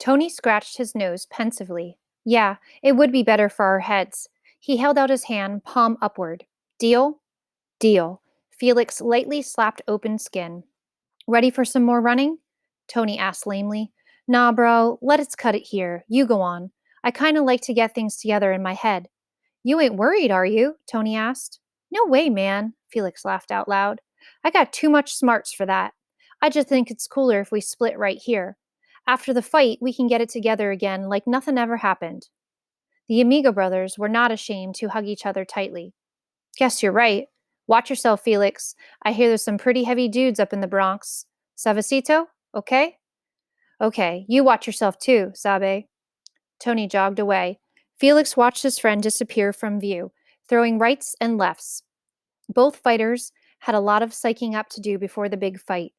Tony scratched his nose pensively. Yeah, it would be better for our heads. He held out his hand, palm upward. Deal? Deal. Felix lightly slapped open skin. Ready for some more running? Tony asked lamely. Nah, bro, let us cut it here. You go on. I kinda like to get things together in my head. You ain't worried, are you? Tony asked. No way, man, Felix laughed out loud. I got too much smarts for that. I just think it's cooler if we split right here. After the fight, we can get it together again like nothing ever happened. The Amigo brothers were not ashamed to hug each other tightly. Guess you're right. Watch yourself, Felix. I hear there's some pretty heavy dudes up in the Bronx. Savacito? Okay? Okay, you watch yourself too, Sabe. Tony jogged away. Felix watched his friend disappear from view, throwing rights and lefts. Both fighters had a lot of psyching up to do before the big fight.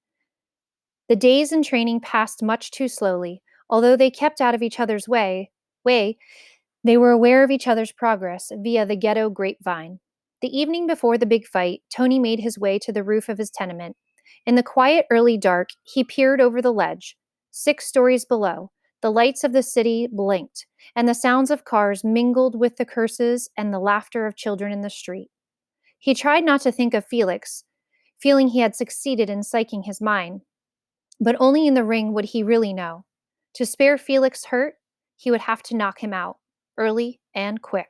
The days in training passed much too slowly. Although they kept out of each other's way, they were aware of each other's progress via the ghetto grapevine. The evening before the big fight, Tony made his way to the roof of his tenement. In the quiet early dark, he peered over the ledge. 6 stories below, the lights of the city blinked, and the sounds of cars mingled with the curses and the laughter of children in the street. He tried not to think of Felix, feeling he had succeeded in psyching his mind, but only in the ring would he really know. To spare Felix hurt, he would have to knock him out, early and quick.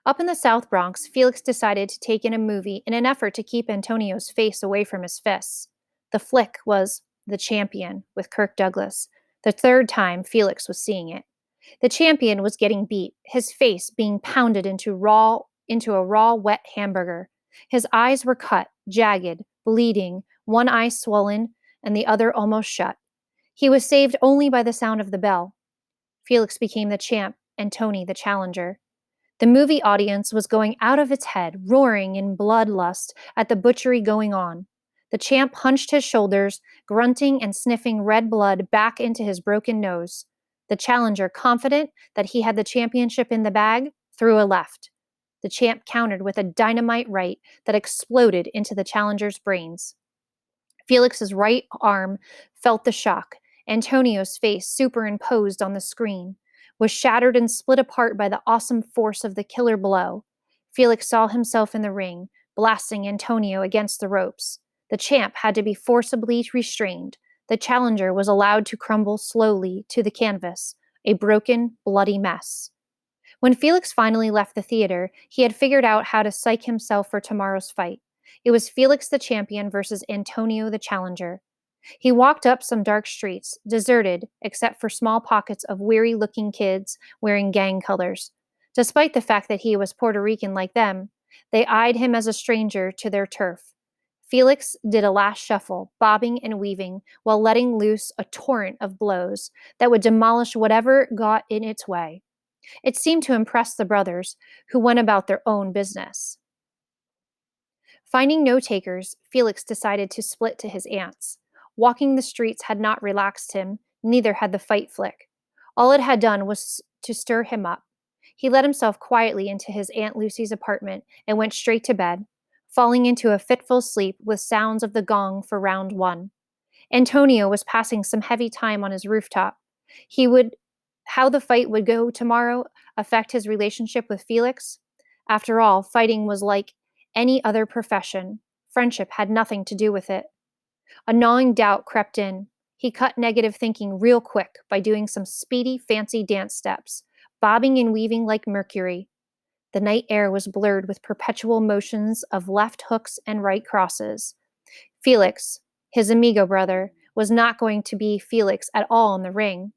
Up in the South Bronx, Felix decided to take in a movie in an effort to keep Antonio's face away from his fists. The flick was The Champion with Kirk Douglas, the third time Felix was seeing it. The champion was getting beat, his face being pounded into a raw, wet hamburger. His eyes were cut, jagged, bleeding, one eye swollen, and the other almost shut. He was saved only by the sound of the bell. Felix became the champ, and Tony the challenger. The movie audience was going out of its head, roaring in bloodlust at the butchery going on. The champ hunched his shoulders, grunting and sniffing red blood back into his broken nose. The challenger, confident that he had the championship in the bag, threw a left. The champ countered with a dynamite right that exploded into the challenger's brains. Felix's right arm felt the shock. Antonio's face, superimposed on the screen, was shattered and split apart by the awesome force of the killer blow. Felix saw himself in the ring, blasting Antonio against the ropes. The champ had to be forcibly restrained. The challenger was allowed to crumble slowly to the canvas, a broken, bloody mess. When Felix finally left the theater, he had figured out how to psych himself for tomorrow's fight. It was Felix the champion versus Antonio the challenger. He walked up some dark streets, deserted except for small pockets of weary looking kids wearing gang colors. Despite the fact that he was Puerto Rican like them, they eyed him as a stranger to their turf. Felix did a last shuffle, bobbing and weaving, while letting loose a torrent of blows that would demolish whatever got in its way. It seemed to impress the brothers, who went about their own business. Finding no takers, Felix decided to split to his aunts. Walking the streets had not relaxed him, neither had the fight flick. All it had done was to stir him up. He let himself quietly into his Aunt Lucy's apartment and went straight to bed, falling into a fitful sleep with sounds of the gong for round one. Antonio was passing some heavy time on his rooftop. How the fight would go tomorrow affect his relationship with Felix? After all, fighting was like any other profession. Friendship had nothing to do with it. A gnawing doubt crept in. He cut negative thinking real quick by doing some speedy, fancy dance steps, bobbing and weaving like Mercury. The night air was blurred with perpetual motions of left hooks and right crosses. Felix, his amigo brother, was not going to be Felix at all in the ring,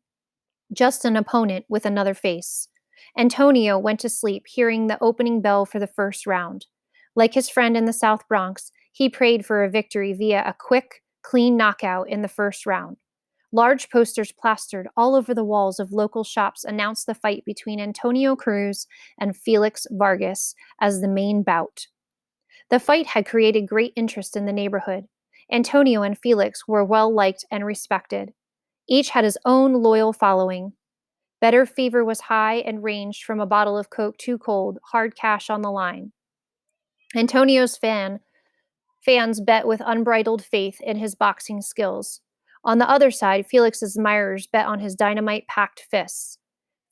just an opponent with another face. Antonio went to sleep hearing the opening bell for the first round. Like his friend in the South Bronx, he prayed for a victory via a quick, clean knockout in the first round. Large posters plastered all over the walls of local shops announced the fight between Antonio Cruz and Felix Vargas as the main bout. The fight had created great interest in the neighborhood. Antonio and Felix were well liked and respected. Each had his own loyal following. Better fever was high and ranged from a bottle of Coke too cold, hard cash on the line. Antonio's fans bet with unbridled faith in his boxing skills. On the other side, Felix's admirers bet on his dynamite-packed fists.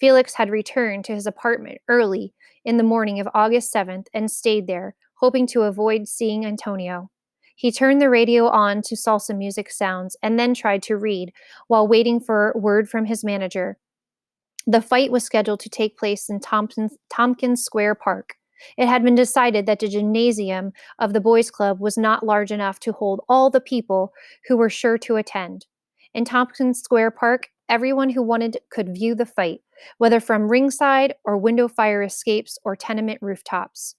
Felix had returned to his apartment early in the morning of August 7th and stayed there, hoping to avoid seeing Antonio. He turned the radio on to salsa music sounds and then tried to read while waiting for word from his manager. The fight was scheduled to take place in Tompkins Square Park. It had been decided that the gymnasium of the boys' club was not large enough to hold all the people who were sure to attend. In Tompkins Square Park, everyone who wanted could view the fight, whether from ringside or window fire escapes or tenement rooftops.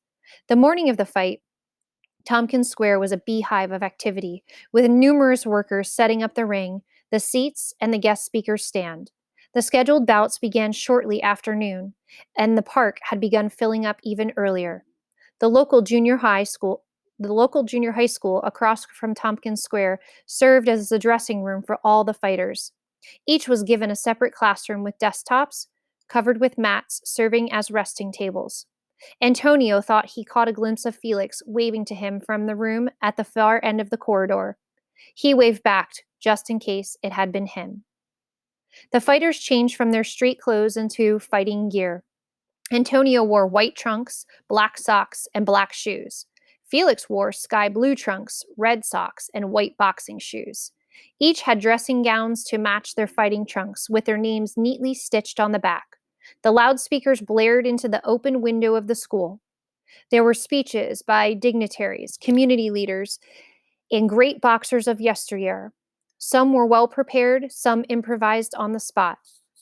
The morning of the fight, Tompkins Square was a beehive of activity, with numerous workers setting up the ring, the seats, and the guest speaker's stand. The scheduled bouts began shortly after noon, and the park had begun filling up even earlier. The local junior high school the local junior high school across from Tompkins Square served as the dressing room for all the fighters. Each was given a separate classroom with desktops covered with mats serving as resting tables. Antonio thought he caught a glimpse of Felix waving to him from the room at the far end of the corridor. He waved back, just in case it had been him. The fighters changed from their street clothes into fighting gear. Antonio wore white trunks, black socks, and black shoes. Felix wore sky blue trunks, red socks, and white boxing shoes. Each had dressing gowns to match their fighting trunks, with their names neatly stitched on the back. The loudspeakers blared into the open window of the school. There were speeches by dignitaries, community leaders, and great boxers of yesteryear. Some were well prepared, some improvised on the spot.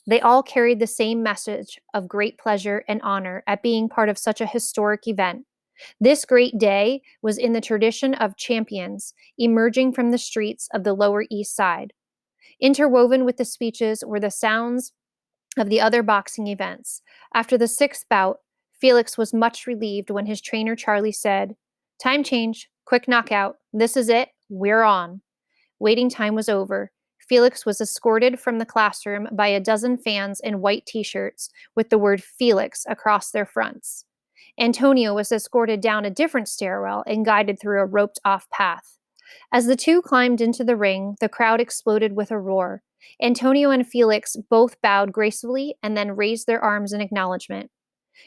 They all carried the same message of great pleasure and honor at being part of such a historic event. This great day was in the tradition of champions emerging from the streets of the Lower East Side. Interwoven with the speeches were the sounds of the other boxing events. After the sixth bout, Felix was much relieved when his trainer Charlie said, "Time change, quick knockout. This is it. We're on." Waiting time was over. Felix was escorted from the classroom by a dozen fans in white t-shirts with the word Felix across their fronts. Antonio was escorted down a different stairwell and guided through a roped-off path. As the two climbed into the ring, the crowd exploded with a roar. Antonio and Felix both bowed gracefully and then raised their arms in acknowledgement.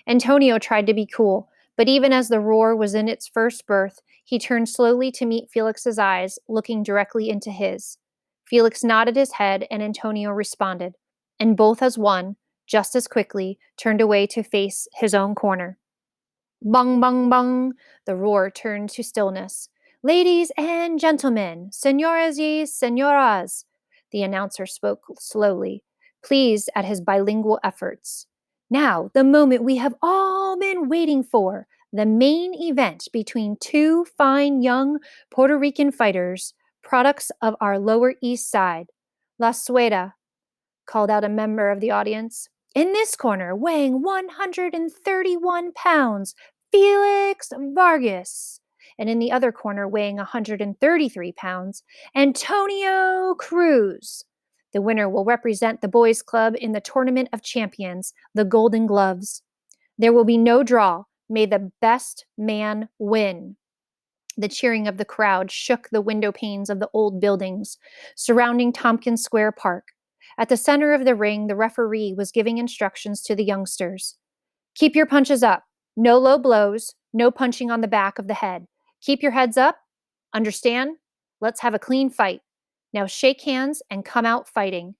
Antonio tried to be cool, but even as the roar was in its first birth, he turned slowly to meet Felix's eyes, looking directly into his. Felix nodded his head, and Antonio responded, and both as one, just as quickly, turned away to face his own corner. Bung, bung, bung, the roar turned to stillness. "Ladies and gentlemen, señoras y señoras," the announcer spoke slowly, pleased at his bilingual efforts. "Now, the moment we have all been waiting for, the main event between two fine young Puerto Rican fighters, products of our Lower East Side. La Sueda," called out a member of the audience. "In this corner, weighing 131 pounds, Felix Vargas. And in the other corner, weighing 133 pounds, Antonio Cruz. The winner will represent the boys' club in the Tournament of Champions, the Golden Gloves. There will be no draw. May the best man win." The cheering of the crowd shook the window panes of the old buildings surrounding Tompkins Square Park. At the center of the ring, the referee was giving instructions to the youngsters. "Keep your punches up. No low blows. No punching on the back of the head. Keep your heads up. Understand? Let's have a clean fight. Now shake hands and come out fighting.